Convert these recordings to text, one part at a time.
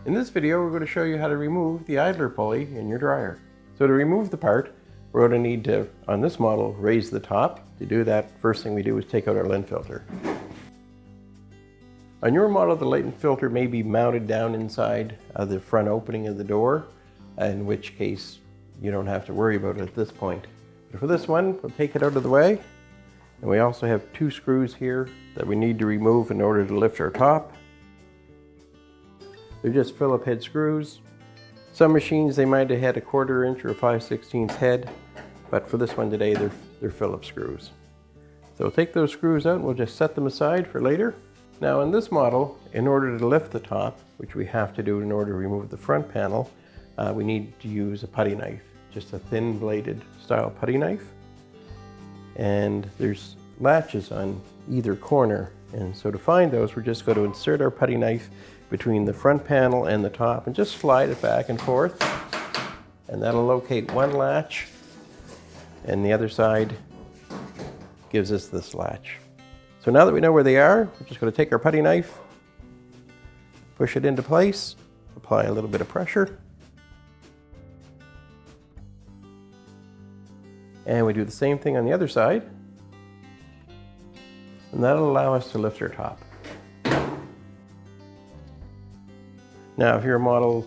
In this video, we're going to show you how to remove the idler pulley in your dryer. So to remove the part, we're going to need to, on this model, raise the top. To do that, first thing we do is take out our lint filter. On your model, the lint filter may be mounted down inside the front opening of the door, in which case you don't have to worry about it at this point. But for this one, we'll take it out of the way. And we also have two screws here that we need to remove in order to lift our top. They're just Phillips head screws. Some machines, they might have had a 1/4 inch or a 5/16 head, but for this one today, they're Phillips screws. So we'll take those screws out and we'll just set them aside for later. Now in this model, in order to lift the top, which we have to do in order to remove the front panel, we need to use a putty knife, just a thin bladed style putty knife. And there's latches on either corner. And so to find those, we're just going to insert our putty knife between the front panel and the top and just slide it back and forth. And that'll locate one latch, and the other side gives us this latch. So now that we know where they are, we're just going to take our putty knife, push it into place, apply a little bit of pressure, and we do the same thing on the other side, and that'll allow us to lift our top. Now, if your model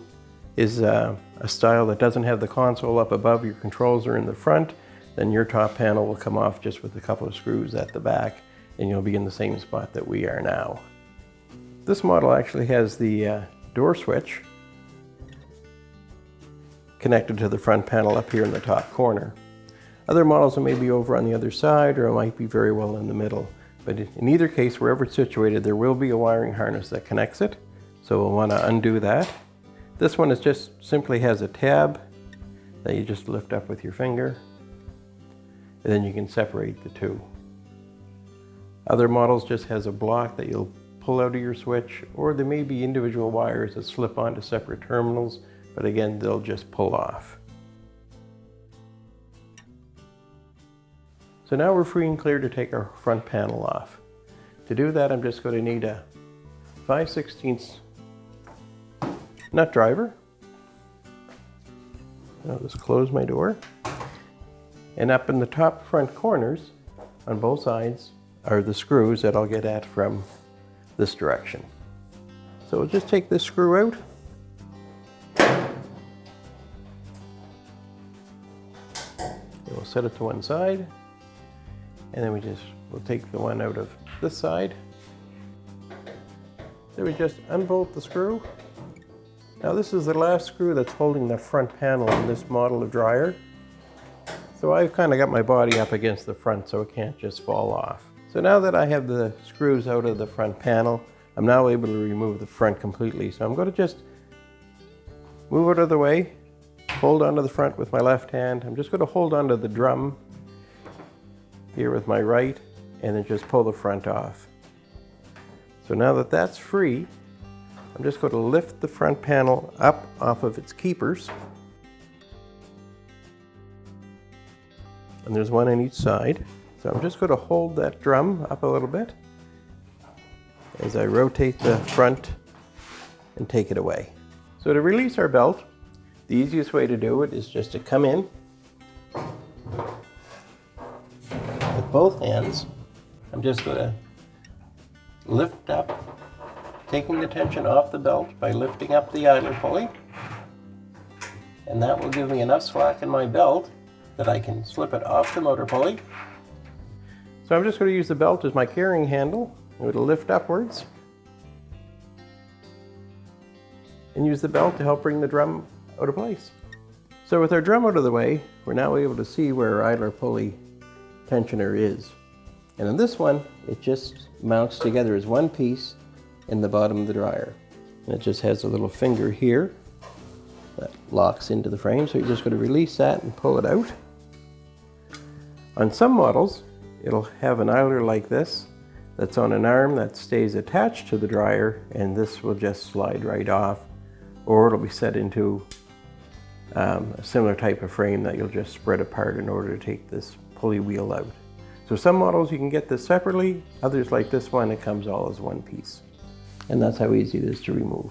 is a style that doesn't have the console up above, your controls are in the front, then your top panel will come off just with a couple of screws at the back, and you'll be in the same spot that we are now. This model actually has the door switch connected to the front panel up here in the top corner. Other models may be over on the other side, or it might be very well in the middle. But in either case, wherever it's situated, there will be a wiring harness that connects it. So we'll want to undo that. This one is just simply has a tab that you just lift up with your finger, and then you can separate the two. Other models just has a block that you'll pull out of your switch, or there may be individual wires that slip onto separate terminals, but again, they'll just pull off. So now we're free and clear to take our front panel off. To do that, I'm just going to need a 5/16 nut driver. I'll just close my door. And up in the top front corners on both sides are the screws that I'll get at from this direction. So we'll just take this screw out. And we'll set it to one side. And then we'll take the one out of this side. Then we just unbolt the screw. Now this is the last screw that's holding the front panel in this model of dryer. So I've kind of got my body up against the front so it can't just fall off. So now that I have the screws out of the front panel, I'm now able to remove the front completely. So I'm going to just move it out of the way, hold onto the front with my left hand. I'm just going to hold onto the drum here with my right, and then just pull the front off. So now that that's free, I'm just going to lift the front panel up off of its keepers. And there's one on each side. So I'm just going to hold that drum up a little bit as I rotate the front and take it away. So to release our belt, the easiest way to do it is just to come in with both hands. I'm just going to lift up, taking the tension off the belt by lifting up the idler pulley, and that will give me enough slack in my belt that I can slip it off the motor pulley. So I'm just going to use the belt as my carrying handle. It'll lift upwards and use the belt to help bring the drum out of place. So with our drum out of the way, we're now able to see where our idler pulley tensioner is. And in this one, it just mounts together as one piece in the bottom of the dryer. And it just has a little finger here that locks into the frame, so you're just going to release that and pull it out. On some models, it'll have an idler like this that's on an arm that stays attached to the dryer, and this will just slide right off, or it'll be set into a similar type of frame that you'll just spread apart in order to take this pulley wheel out. So some models you can get this separately, others like this one, it comes all as one piece. And that's how easy it is to remove.